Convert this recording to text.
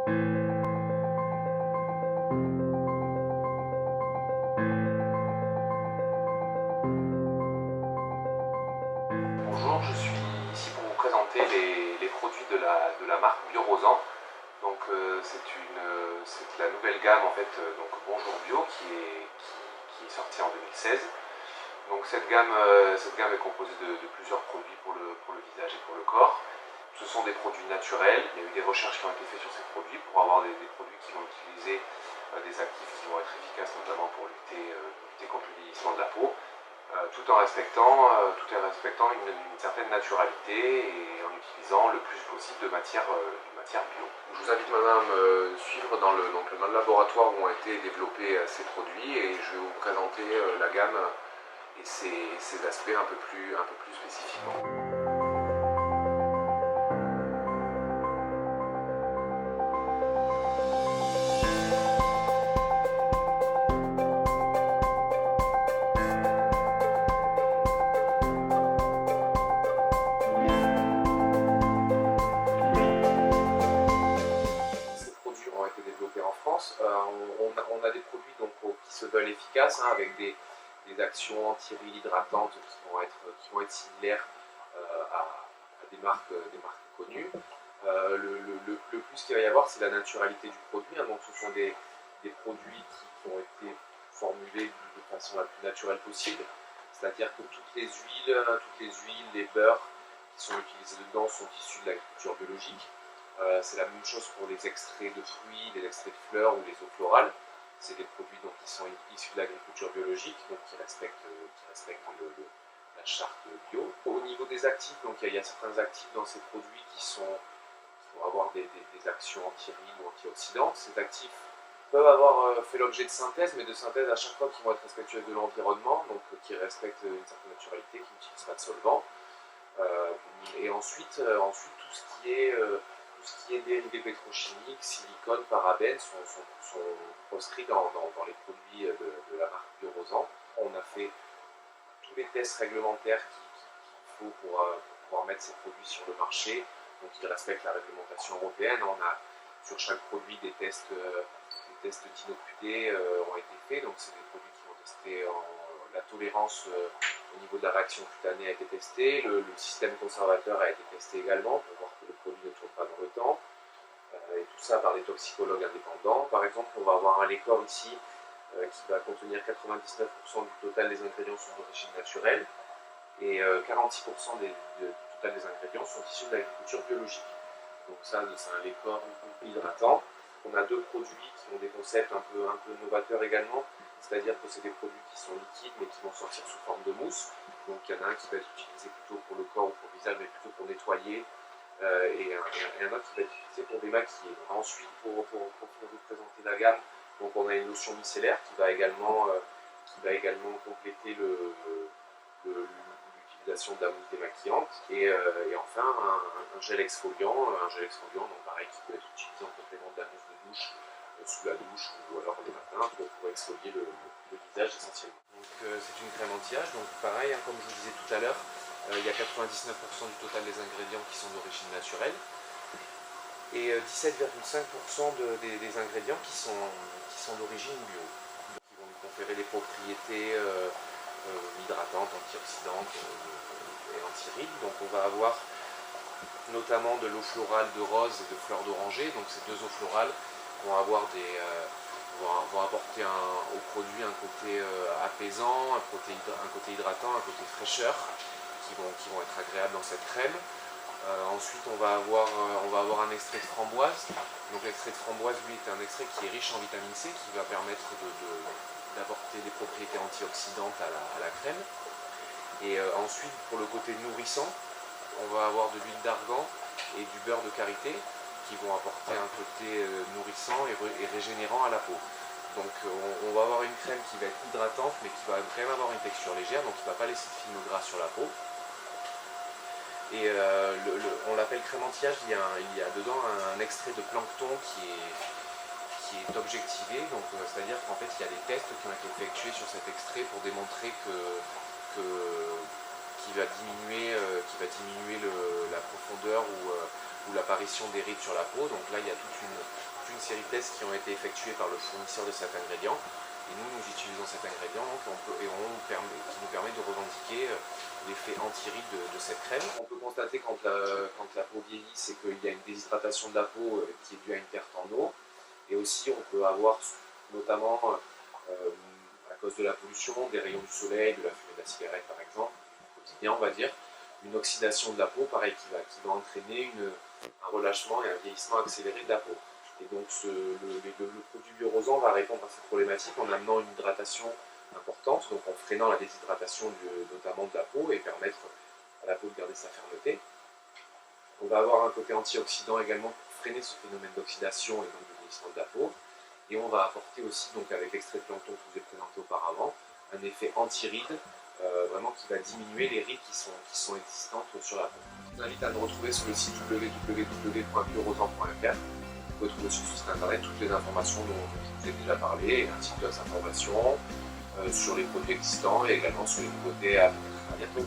Bonjour, je suis ici pour vous présenter les produits de la marque Bio-Rosan. Donc c'est la nouvelle gamme en fait, donc Bonjour Bio qui est sortie en 2016. Donc cette gamme est composée de plusieurs produits pour le visage et pour le corps. Ce sont des produits naturels. Il y a eu des recherches qui ont été faites sur ces produits pour avoir des produits qui vont utiliser des actifs qui vont être efficaces notamment pour lutter contre le vieillissement de la peau. Tout en respectant une certaine naturalité et en utilisant le plus possible de matière bio. Je vous invite maintenant à me suivre dans le laboratoire où ont été développés ces produits et je vais vous présenter la gamme et ses aspects un peu plus spécifiquement. Développés en France. On a des produits donc, qui se veulent efficaces avec des actions anti-rides hydratantes qui vont être similaires à des marques connues. Le plus qu'il va y avoir, c'est la naturalité du produit. Donc ce sont des produits qui ont été formulés de façon la plus naturelle possible. C'est-à-dire que toutes les huiles, les beurres qui sont utilisés dedans sont issus de l'agriculture biologique. C'est la même chose pour les extraits de fruits, les extraits de fleurs ou les eaux florales. C'est des produits donc, qui sont issus de l'agriculture biologique, donc qui respectent la charte bio. Au niveau des actifs, donc, il y a certains actifs dans ces produits qui vont avoir des actions anti-rides ou antioxydantes. Ces actifs peuvent avoir fait l'objet de synthèse, mais de synthèse à chaque fois qui vont être respectueuses de l'environnement, donc qui respectent une certaine naturalité, qui n'utilisent pas de solvant. Et ensuite, tout ce qui est dérivés pétrochimiques, silicone, parabènes sont proscrits dans les produits de la marque Bio-Rosan. On a fait tous les tests réglementaires qu'il faut pour pouvoir mettre ces produits sur le marché. Donc ils respectent la réglementation européenne. On a sur chaque produit des tests d'innocuité ont été faits. Donc c'est des produits qui vont tester la tolérance au niveau de la réaction cutanée a été testé, le système conservateur a été testé également pour voir que le produit ne tourne pas dans le temps, et tout ça par des toxicologues indépendants. Par exemple, on va avoir un Lécor ici qui va contenir 99% du total des ingrédients sont d'origine naturelle et 46% du total des ingrédients sont issus de l'agriculture biologique. Donc ça, c'est un Lécor hydratant. On a deux produits qui ont des concepts un peu novateurs également, c'est-à-dire que c'est des produits qui sont liquides mais qui vont sortir sous forme de mousse. Donc il y en a un qui va être utilisé plutôt pour le corps ou pour le visage, mais plutôt pour nettoyer, et un autre qui va être utilisé pour démaquiller. Donc, ensuite, pour vous présenter la gamme, donc on a une lotion micellaire qui va également compléter l'utilisation de la mousse démaquillante, et enfin un gel exfoliant, donc pareil qui peut être utilisé en complément de la mousse de douche, sous la douche ou alors le matin pour exfolier le visage essentiellement. Donc c'est une crème anti-âge, donc pareil, comme je vous disais tout à l'heure, il y a 99% du total des ingrédients qui sont d'origine naturelle et 17,5% des ingrédients qui sont d'origine bio, qui vont lui conférer des propriétés hydratantes, antioxydantes et anti-rides. Donc on va avoir notamment de l'eau florale de rose et de fleurs d'oranger. Donc ces deux eaux florales vont apporter au produit un côté apaisant, un côté hydratant, un côté fraîcheur qui vont être agréables dans cette crème. Ensuite on va avoir un extrait de framboise. Donc l'extrait de framboise, lui, est un extrait qui est riche en vitamine C, qui va permettre d'apporter des propriétés antioxydantes à la crème. Et ensuite, pour le côté nourrissant, on va avoir de l'huile d'argan et du beurre de karité qui vont apporter un côté nourrissant et régénérant à la peau. Donc on va avoir une crème qui va être hydratante mais qui va quand même avoir une texture légère, donc qui ne va pas laisser de film gras sur la peau. Et on l'appelle crème anti-âge. Il y a dedans un extrait de plancton qui est objectivé, donc c'est-à-dire qu'en fait il y a des tests qui ont été effectués sur cet extrait pour démontrer qu'il va diminuer la profondeur ou l'apparition des rides sur la peau. Donc là il y a toute une série de tests qui ont été effectués par le fournisseur de cet ingrédient. Et nous utilisons cet ingrédient qui nous permet de revendiquer l'effet anti-rides de cette crème. On peut constater quand la peau vieillit, c'est qu'il y a une déshydratation de la peau qui est due à une perte en eau. Et aussi, on peut avoir, notamment à cause de la pollution, des rayons du soleil, de la fumée de la cigarette par exemple, au quotidien on va dire, une oxydation de la peau, pareil, qui va entraîner un relâchement et un vieillissement accéléré de la peau. Et donc le produit Biorosant va répondre à cette problématique en amenant une hydratation importante, donc en freinant la déshydratation notamment de la peau et permettre à la peau de garder sa fermeté. On va avoir un côté antioxydant également pour freiner ce phénomène d'oxydation et donc de vieillissement de la peau. Et on va apporter aussi, donc avec l'extrait de plancton que je vous ai présenté auparavant, un effet anti-rides, vraiment qui va diminuer les rides qui sont existantes sur la peau. Je vous invite à nous retrouver sur le site www.biorosant.fr. Vous pouvez trouver sur ce site internet toutes les informations dont je vous ai déjà parlé, ainsi que d'autres informations sur les produits existants et également sur les nouveautés à venir. À bientôt.